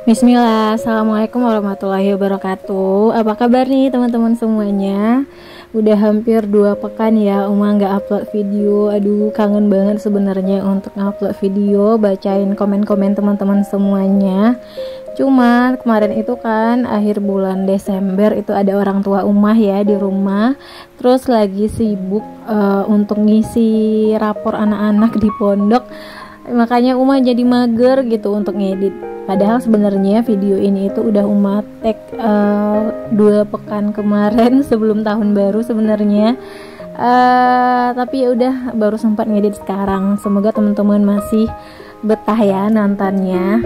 Bismillah, Assalamualaikum warahmatullahi wabarakatuh. Apa kabar nih teman-teman semuanya? Udah hampir 2 pekan ya Uma nggak upload video. Aduh, kangen banget sebenarnya untuk ngupload video, bacain komen-komen teman-teman semuanya. Cuma kemarin itu kan akhir bulan Desember itu ada orang tua Uma ya di rumah. Terus lagi sibuk untuk ngisi rapor anak-anak di pondok. Makanya Uma jadi mager gitu untuk ngedit. Padahal sebenarnya video ini itu udah Uma tag 2 pekan kemarin sebelum tahun baru sebenarnya. Tapi ya udah baru sempat ngedit sekarang. Semoga teman-teman masih betah ya nontonnya.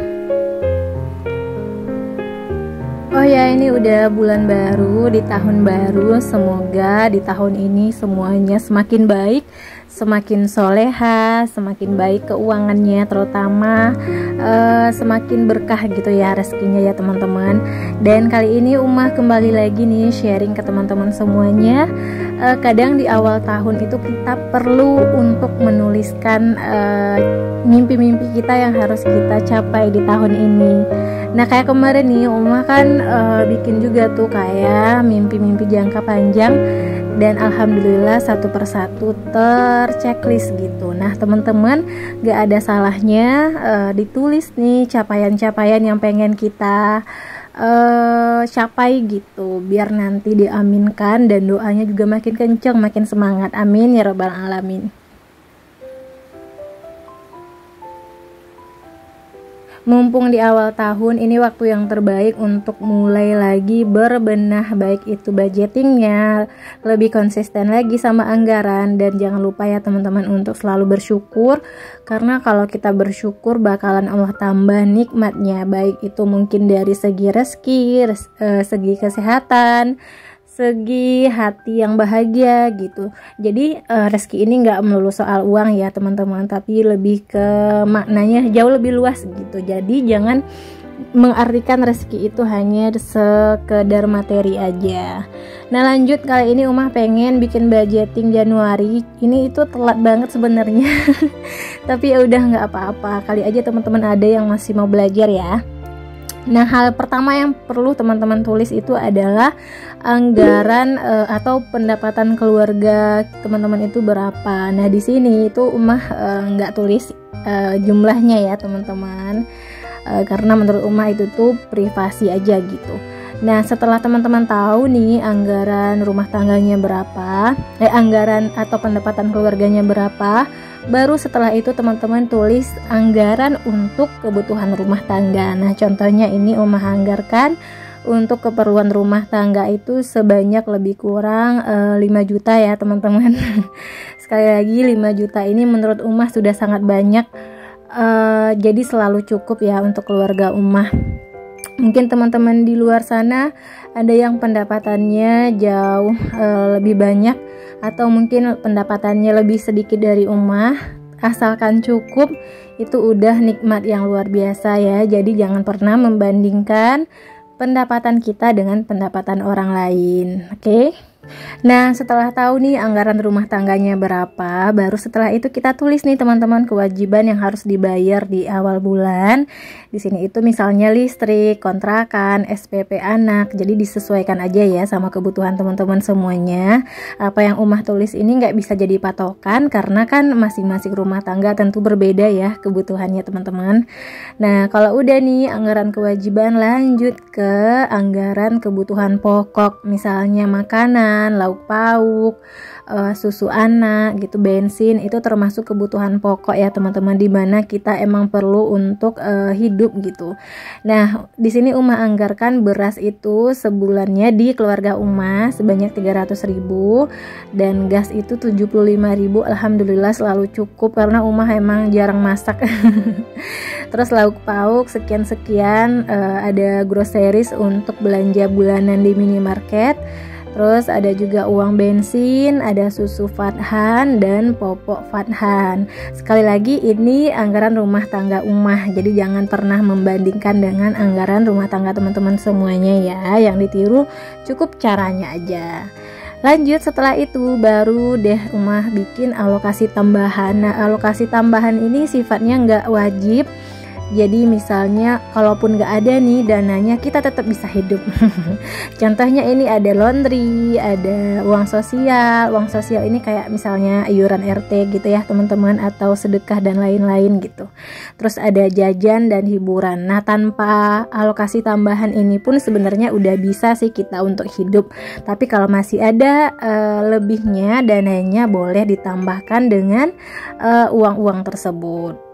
Oh ya, ini udah bulan baru, di tahun baru. Semoga di tahun ini semuanya semakin baik, semakin soleha, semakin baik keuangannya, terutama semakin berkah gitu ya rezekinya ya teman-teman. Dan kali ini Uma kembali lagi nih sharing ke teman-teman semuanya. Kadang di awal tahun itu kita perlu untuk menuliskan mimpi-mimpi kita yang harus kita capai di tahun ini. Nah kayak kemarin nih Uma kan bikin juga tuh kayak mimpi-mimpi jangka panjang, dan alhamdulillah satu persatu terchecklist gitu. Nah teman-teman, gak ada salahnya ditulis nih capaian-capaian yang pengen kita capai gitu, biar nanti diaminkan dan doanya juga makin kenceng, makin semangat. Amin ya rabbal alamin. Mumpung di awal tahun, ini waktu yang terbaik untuk mulai lagi berbenah, baik itu budgetingnya, lebih konsisten lagi sama anggaran. Dan jangan lupa ya teman-teman untuk selalu bersyukur, karena kalau kita bersyukur bakalan Allah tambah nikmatnya, baik itu mungkin dari segi rezeki, segi kesehatan, segi hati yang bahagia gitu. Jadi rezeki ini nggak melulu soal uang ya teman-teman, tapi lebih ke maknanya jauh lebih luas gitu. Jadi jangan mengartikan rezeki itu hanya sekedar materi aja. Nah lanjut, kali ini Uma pengen bikin budgeting Januari. Ini itu telat banget sebenarnya tapi ya udah nggak apa-apa, kali aja teman-teman ada yang masih mau belajar ya. Nah hal pertama yang perlu teman-teman tulis itu adalah anggaran atau pendapatan keluarga teman-teman itu berapa. Nah di sini itu Umah nggak tulis jumlahnya ya teman-teman, karena menurut Umah itu tuh privasi aja gitu. Nah setelah teman-teman tahu nih anggaran rumah tangganya berapa, anggaran atau pendapatan keluarganya berapa, baru setelah itu teman-teman tulis anggaran untuk kebutuhan rumah tangga. Nah contohnya ini Umah anggarkan untuk keperluan rumah tangga itu sebanyak lebih kurang 5 juta ya teman-teman. Sekali lagi 5 juta ini menurut Umah sudah sangat banyak, jadi selalu cukup ya untuk keluarga Umah. Mungkin teman-teman di luar sana ada yang pendapatannya jauh lebih banyak, atau mungkin pendapatannya lebih sedikit dari Umah. Asalkan cukup itu udah nikmat yang luar biasa ya. Jadi jangan pernah membandingkan pendapatan kita dengan pendapatan orang lain. Oke? Nah setelah tahu nih anggaran rumah tangganya berapa, baru setelah itu kita tulis nih teman-teman kewajiban yang harus dibayar di awal bulan. Di sini itu misalnya listrik, kontrakan, SPP anak. Jadi disesuaikan aja ya sama kebutuhan teman-teman semuanya. Apa yang Umah tulis ini nggak bisa jadi patokan, karena kan masing-masing rumah tangga tentu berbeda ya kebutuhannya teman-teman. Nah kalau udah nih anggaran kewajiban, lanjut ke anggaran kebutuhan pokok, misalnya makanan, lauk pauk, susu anak gitu, bensin, itu termasuk kebutuhan pokok ya teman-teman, dimana kita emang perlu untuk hidup gitu. Nah di sini Umah anggarkan beras itu sebulannya di keluarga Umah sebanyak 300.000, dan gas itu 75.000. Alhamdulillah selalu cukup karena Umah emang jarang masak. Terus lauk pauk sekian-sekian, ada groceries untuk belanja bulanan di minimarket. Terus ada juga uang bensin, ada susu Fathan dan popok Fathan. Sekali lagi ini anggaran rumah tangga Umah, jadi jangan pernah membandingkan dengan anggaran rumah tangga teman-teman semuanya ya. Yang ditiru cukup caranya aja. Lanjut setelah itu baru deh Umah bikin alokasi tambahan. Nah alokasi tambahan ini sifatnya nggak wajib, Jadi misalnya kalaupun gak ada nih dananya, kita tetap bisa hidup. Contohnya ini ada laundry, ada uang sosial. Uang sosial ini kayak misalnya iuran RT gitu ya teman-teman, atau sedekah dan lain-lain gitu. Terus ada jajan dan hiburan. Nah, tanpa alokasi tambahan ini pun sebenarnya udah bisa sih kita untuk hidup. Tapi kalau masih ada lebihnya, dananya boleh ditambahkan dengan uang-uang tersebut.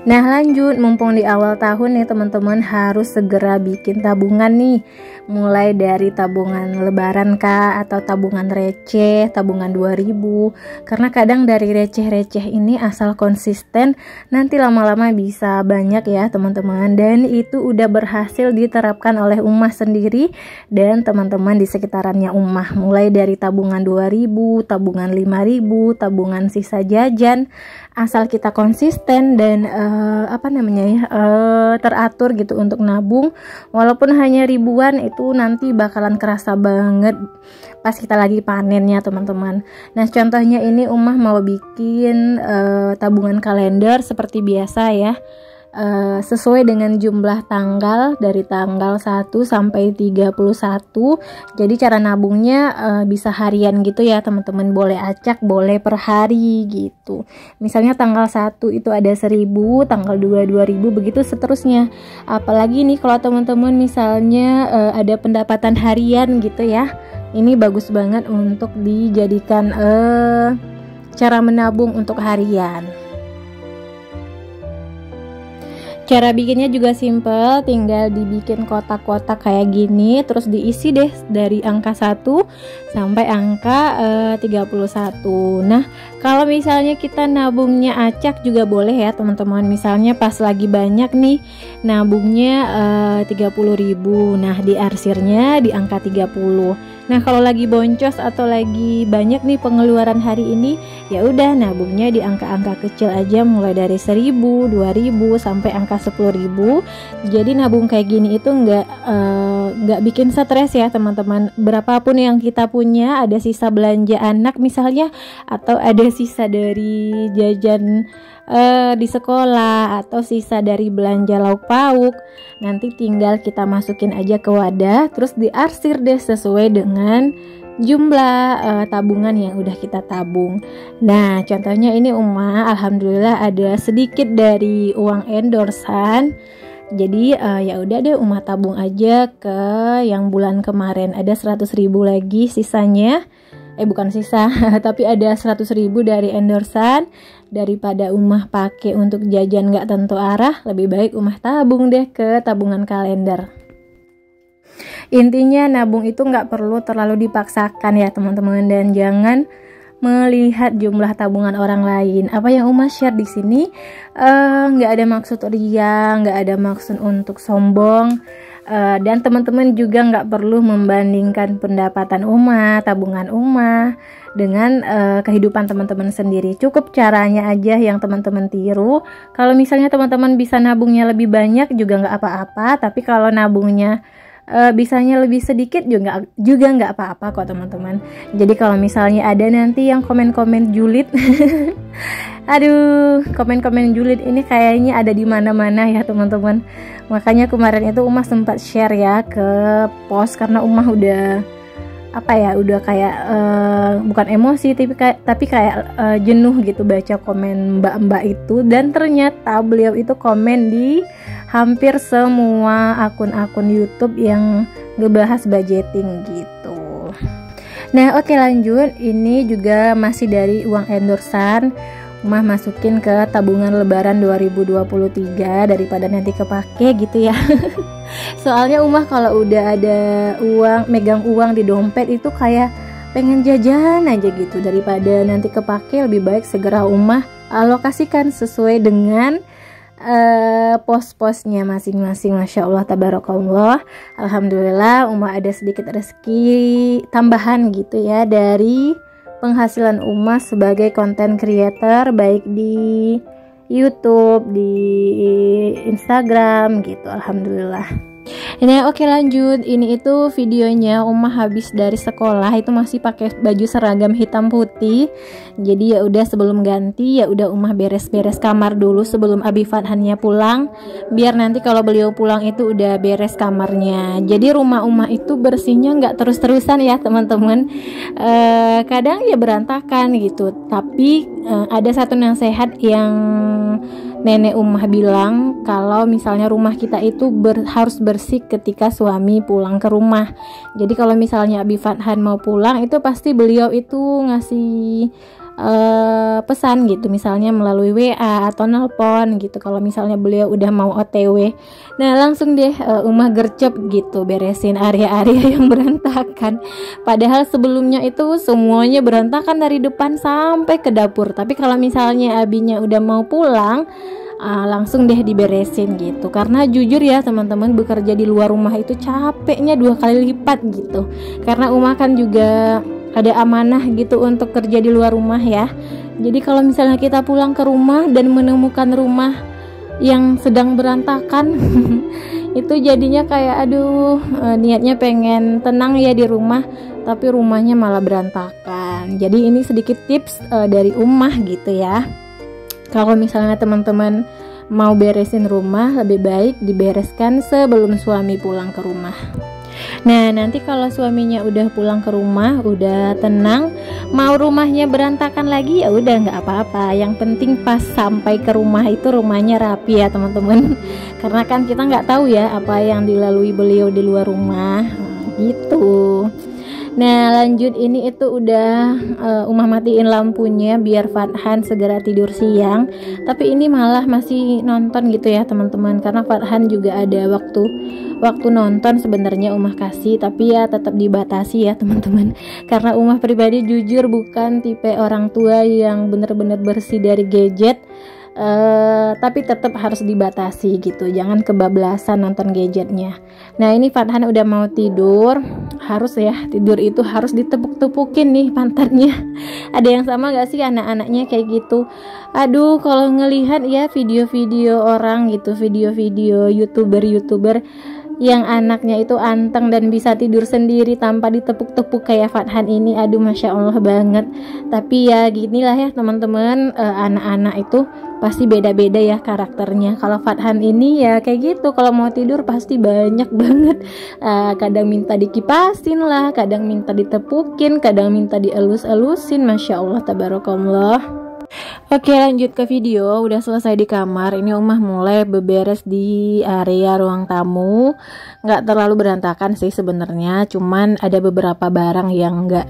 Nah, lanjut, mumpung di awal tahun nih teman-teman, harus segera bikin tabungan nih. Mulai dari tabungan lebaran kah, atau tabungan receh, tabungan 2000. Karena kadang dari receh-receh ini asal konsisten, nanti lama-lama bisa banyak ya teman-teman. Dan itu udah berhasil diterapkan oleh Ummah sendiri dan teman-teman di sekitarannya Ummah. Mulai dari tabungan 2000, tabungan 5000, tabungan sisa jajan. Asal kita konsisten dan teratur gitu untuk nabung, walaupun hanya ribuan, itu nanti bakalan kerasa banget pas kita lagi panennya teman-teman. Nah, contohnya ini Ummah mau bikin tabungan kalender seperti biasa ya, sesuai dengan jumlah tanggal dari tanggal 1 sampai 31. Jadi cara nabungnya bisa harian gitu ya teman-teman, boleh acak, boleh per hari gitu. Misalnya tanggal 1 itu ada 1000, tanggal 2 2000, begitu seterusnya. Apalagi nih kalau teman-teman misalnya ada pendapatan harian gitu ya, ini bagus banget untuk dijadikan cara menabung untuk harian. Cara bikinnya juga simple, tinggal dibikin kotak-kotak kayak gini, terus diisi deh dari angka 1 sampai angka 31. Nah, kalau misalnya kita nabungnya acak juga boleh ya teman-teman. Misalnya pas lagi banyak nih nabungnya 30.000, nah diarsirnya di angka 30. Nah, kalau lagi boncos atau lagi banyak nih pengeluaran hari ini, ya udah nabungnya di angka-angka kecil aja, mulai dari 1000, 2000 sampai angka 10.000. Jadi nabung kayak gini itu nggak bikin stres ya teman-teman. Berapapun yang kita punya, ada sisa belanja anak misalnya, atau ada sisa dari jajan di sekolah, atau sisa dari belanja lauk pauk, nanti tinggal kita masukin aja ke wadah, terus diarsir deh sesuai dengan jumlah tabungan yang udah kita tabung. Nah, contohnya ini Ummah alhamdulillah ada sedikit dari uang endorsan. Jadi ya udah deh Ummah tabung aja ke yang bulan kemarin, ada 100.000 lagi sisanya. Bukan sisa, tapi ada 100.000 dari endorsan. Daripada Ummah pakai untuk jajan gak tentu arah, lebih baik Ummah tabung deh ke tabungan kalender. Intinya nabung itu gak perlu terlalu dipaksakan ya teman-teman, dan jangan melihat jumlah tabungan orang lain. Apa yang Ummah share di sini nggak ada maksud ria, nggak ada maksud untuk sombong, dan teman-teman juga nggak perlu membandingkan pendapatan Ummah, tabungan Ummah dengan kehidupan teman-teman sendiri. Cukup caranya aja yang teman-teman tiru. Kalau misalnya teman-teman bisa nabungnya lebih banyak juga nggak apa-apa, tapi kalau nabungnya bisanya lebih sedikit juga nggak apa-apa kok teman-teman. Jadi kalau misalnya ada nanti yang komen-komen julid aduh, komen-komen julid ini kayaknya ada di mana-mana ya teman-teman. Makanya kemarin itu Ummah sempat share ya ke post, karena Ummah udah udah kayak bukan emosi tapi kayak jenuh gitu baca komen mbak-mbak itu. Dan ternyata beliau itu komen di hampir semua akun-akun YouTube yang ngebahas budgeting gitu. Nah, oke, lanjut. Ini juga masih dari uang endorsan. Ummah masukin ke tabungan lebaran 2023 daripada nanti kepake gitu ya. Soalnya Ummah kalau udah ada uang, megang uang di dompet itu kayak pengen jajan aja gitu, daripada nanti kepake lebih baik segera Ummah alokasikan sesuai dengan pos-posnya masing-masing. Masya Allah, tabarakallah. Alhamdulillah Ummah ada sedikit rezeki tambahan gitu ya dari penghasilan Ummah sebagai content creator, baik di YouTube, di Instagram gitu. Alhamdulillah. Nah, oke lanjut. Ini itu videonya Umah habis dari sekolah, itu masih pakai baju seragam hitam putih. Jadi ya udah sebelum ganti ya udah Umah beres-beres kamar dulu sebelum Abi Fathannya pulang. Biar nanti kalau beliau pulang itu udah beres kamarnya. Jadi rumah Umah itu bersihnya nggak terus-terusan ya teman-teman. Kadang ya berantakan gitu. Tapi ada satu nasihat yang nenek Umah bilang, kalau misalnya rumah kita itu harus bersih ketika suami pulang ke rumah. Jadi kalau misalnya Abi Fathan mau pulang itu pasti beliau itu ngasih pesan gitu, misalnya melalui WA atau nelpon gitu kalau misalnya beliau udah mau OTW. Nah langsung deh Umah gercep gitu beresin area-area yang berantakan, padahal sebelumnya itu semuanya berantakan dari depan sampai ke dapur. Tapi kalau misalnya Abinya udah mau pulang, langsung deh diberesin gitu. Karena jujur ya teman-teman, bekerja di luar rumah itu capeknya 2 kali lipat gitu. Karena Umah kan juga ada amanah gitu untuk kerja di luar rumah ya. Jadi kalau misalnya kita pulang ke rumah dan menemukan rumah yang sedang berantakan itu jadinya kayak aduh, niatnya pengen tenang ya di rumah, tapi rumahnya malah berantakan. Jadi ini sedikit tips dari Umah gitu ya. Kalau misalnya teman-teman mau beresin rumah, lebih baik dibereskan sebelum suami pulang ke rumah. Nah nanti kalau suaminya udah pulang ke rumah, udah tenang, mau rumahnya berantakan lagi ya udah nggak apa-apa. Yang penting pas sampai ke rumah itu rumahnya rapi ya teman-teman. Karena kan kita nggak tahu ya apa yang dilalui beliau di luar rumah gitu. Nah lanjut, ini itu udah Umah matiin lampunya biar Fathan segera tidur siang. Tapi ini malah masih nonton gitu ya teman-teman, karena Fathan juga ada waktu nonton sebenarnya Umah kasih, tapi ya tetap dibatasi ya teman-teman. Karena Umah pribadi jujur bukan tipe orang tua yang bener-bener bersih dari gadget. Tapi tetap harus dibatasi gitu, jangan kebablasan nonton gadgetnya. Nah ini Fathan udah mau tidur, harus ya tidur itu harus ditepuk-tepukin nih pantatnya. Ada yang sama gak sih anak-anaknya kayak gitu? Aduh kalau ngelihat ya video-video orang gitu, video-video youtuber yang anaknya itu anteng dan bisa tidur sendiri tanpa ditepuk-tepuk kayak Fathan ini, aduh masya Allah banget. Tapi ya ginilah ya teman-teman, anak-anak itu pasti beda-beda ya karakternya. Kalau Fathan ini ya kayak gitu, kalau mau tidur pasti banyak banget, kadang minta dikipasin lah, kadang minta ditepukin, kadang minta dielus-elusin, masya Allah tabarakallah. Oke lanjut ke video. Udah selesai di kamar, ini Umah mulai beberes di area ruang tamu. Nggak terlalu berantakan sih sebenarnya, cuman ada beberapa barang yang nggak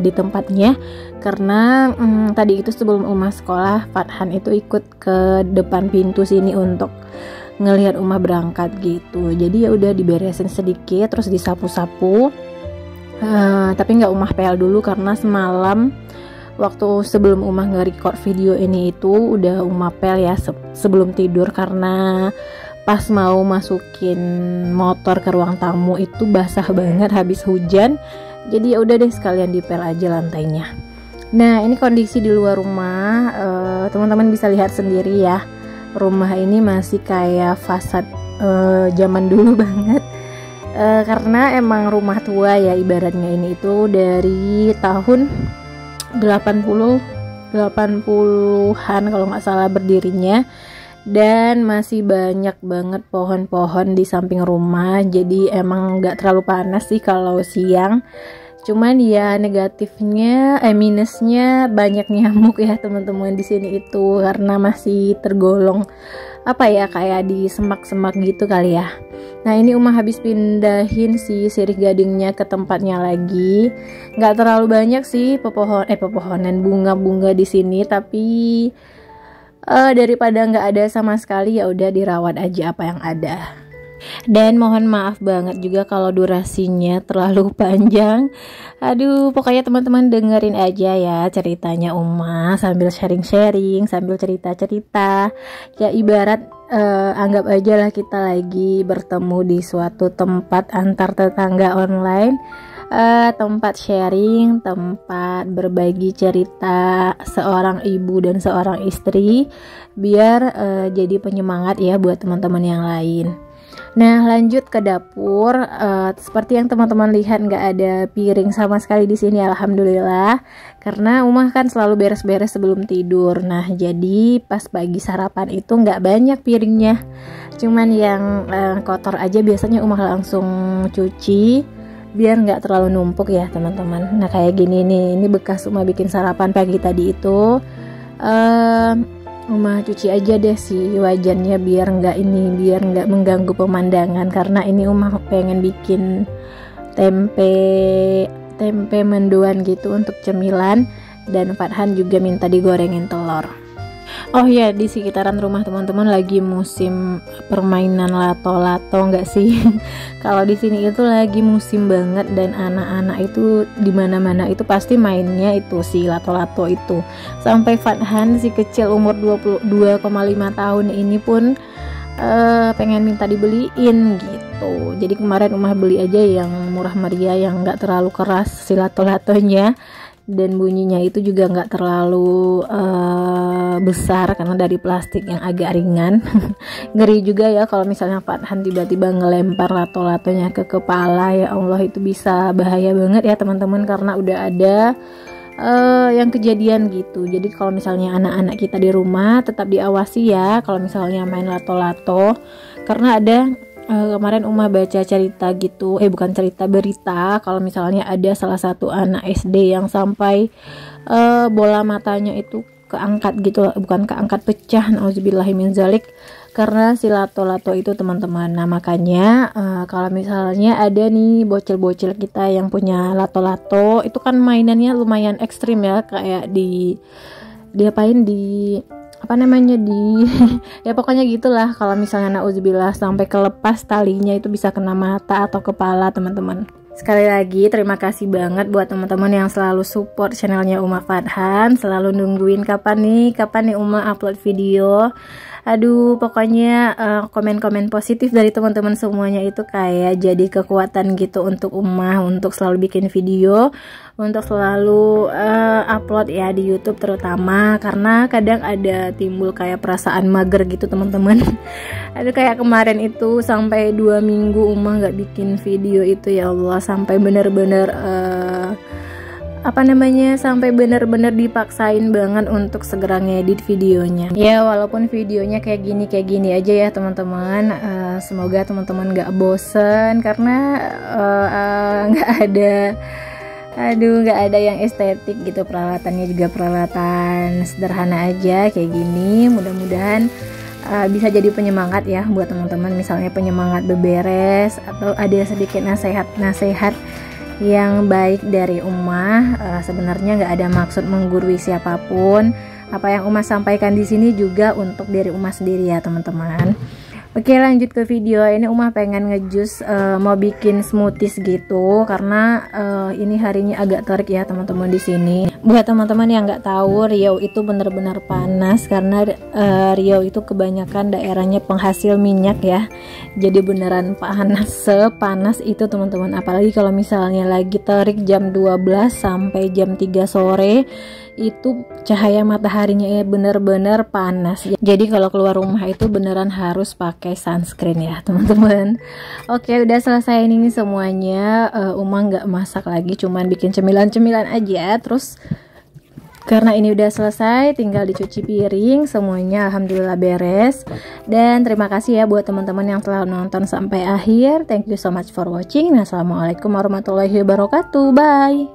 di tempatnya. Karena tadi itu sebelum Umah sekolah, Fathan itu ikut ke depan pintu sini untuk ngelihat Umah berangkat gitu. Jadi ya udah diberesin sedikit, terus disapu-sapu. Tapi nggak Umah pel dulu karena semalam waktu sebelum Umah nge-record video ini itu udah Umah pel ya sebelum tidur, karena pas mau masukin motor ke ruang tamu itu basah banget habis hujan. Jadi ya udah deh sekalian dipel aja lantainya. Nah ini kondisi di luar rumah, teman-teman bisa lihat sendiri ya. Rumah ini masih kayak fasad zaman dulu banget. Karena emang rumah tua ya ibaratnya, ini itu dari tahun 80-an kalau nggak salah berdirinya, dan masih banyak banget pohon-pohon di samping rumah. Jadi emang nggak terlalu panas sih kalau siang. Cuman ya negatifnya, minusnya banyak nyamuk ya teman-teman di sini itu, karena masih tergolong apa ya kayak di semak-semak gitu kali ya. Nah ini Umah habis pindahin si sirih gadingnya ke tempatnya lagi. Nggak terlalu banyak sih pepohonan bunga-bunga di sini, tapi daripada nggak ada sama sekali ya udah dirawat aja apa yang ada. Dan mohon maaf banget juga kalau durasinya terlalu panjang. Aduh pokoknya teman-teman dengerin aja ya ceritanya Umah sambil sharing-sharing, sambil cerita-cerita. Ya ibarat anggap aja lah kita lagi bertemu di suatu tempat antar tetangga online, tempat sharing, tempat berbagi cerita seorang ibu dan seorang istri, biar jadi penyemangat ya buat teman-teman yang lain. Nah, lanjut ke dapur. Seperti yang teman-teman lihat, nggak ada piring sama sekali di sini, alhamdulillah. Karena Umah kan selalu beres-beres sebelum tidur. Nah, jadi pas pagi sarapan itu nggak banyak piringnya. Cuman yang kotor aja biasanya Umah langsung cuci biar nggak terlalu numpuk ya teman-teman. Nah, kayak gini nih, ini bekas Umah bikin sarapan pagi tadi itu. Umah cuci aja deh si wajannya biar nggak mengganggu pemandangan, karena ini Umah pengen bikin tempe mendoan gitu untuk cemilan, dan Fathan juga minta digorengin telur. Oh ya, di sekitaran rumah teman-teman lagi musim permainan lato-lato nggak sih? Kalau di sini itu lagi musim banget, dan anak-anak itu di mana-mana itu pasti mainnya itu si lato-lato itu. Sampai Fathan si kecil umur 22,5 tahun ini pun pengen minta dibeliin gitu. Jadi kemarin Umah beli aja yang murah meriah, yang nggak terlalu keras si lato-latonya, dan bunyinya itu juga nggak terlalu besar karena dari plastik yang agak ringan. Ngeri juga ya kalau misalnya Fathan tiba-tiba ngelempar lato-latonya ke kepala, ya Allah itu bisa bahaya banget ya teman-teman, karena udah ada yang kejadian gitu. Jadi kalau misalnya anak-anak kita di rumah tetap diawasi ya kalau misalnya main lato-lato, karena ada kemarin Umah baca cerita gitu, bukan cerita, berita kalau misalnya ada salah satu anak SD yang sampai bola matanya itu keangkat gitu, bukan keangkat, pecah, nauzubillahiminzalik, karena si lato-lato itu teman-teman. Nah makanya kalau misalnya ada nih bocil-bocil kita yang punya lato-lato, itu kan mainannya lumayan ekstrim ya, kayak diapain di apa namanya ya pokoknya gitulah. Kalau misalnya nauzubillah sampai kelepas talinya, itu bisa kena mata atau kepala teman-teman. Sekali lagi terima kasih banget buat teman-teman yang selalu support channelnya Umah Fathan, selalu nungguin kapan nih Umah upload video. Aduh, pokoknya komen-komen positif dari teman-teman semuanya itu kayak jadi kekuatan gitu untuk Umah, untuk selalu bikin video, untuk selalu upload ya di YouTube terutama, karena kadang ada timbul kayak perasaan mager gitu teman-teman. Aduh, kayak kemarin itu sampai 2 minggu Umah nggak bikin video itu, ya Allah, sampai bener-bener sampai bener-bener dipaksain banget untuk segera ngedit videonya. Ya walaupun videonya kayak gini aja ya teman-teman, semoga teman-teman gak bosen, karena nggak ada yang estetik gitu, peralatannya juga peralatan sederhana aja kayak gini. Mudah-mudahan bisa jadi penyemangat ya buat teman-teman, misalnya penyemangat beberes, atau ada sedikit nasihat yang baik dari Umah. Sebenarnya nggak ada maksud menggurui siapapun. Apa yang Umah sampaikan di sini juga untuk diri Umah sendiri ya teman-teman. Oke, lanjut ke video. Ini Umah pengen ngejus, mau bikin smoothies gitu, karena ini harinya agak terik ya teman-teman di sini. Buat teman-teman yang nggak tahu, Riau itu benar-benar panas karena Riau itu kebanyakan daerahnya penghasil minyak ya. Jadi beneran panas, sepanas itu teman-teman. Apalagi kalau misalnya lagi terik jam 12 sampai jam 3 sore, itu cahaya mataharinya ya bener-bener panas. Jadi kalau keluar rumah itu beneran harus pakai sunscreen ya teman-teman. Oke, udah selesai ini semuanya. Umah nggak masak lagi, cuman bikin cemilan-cemilan aja. Terus karena ini udah selesai, tinggal dicuci piring, semuanya alhamdulillah beres. Dan terima kasih ya buat teman-teman yang telah nonton sampai akhir. Thank you so much for watching. Assalamualaikum warahmatullahi wabarakatuh. Bye.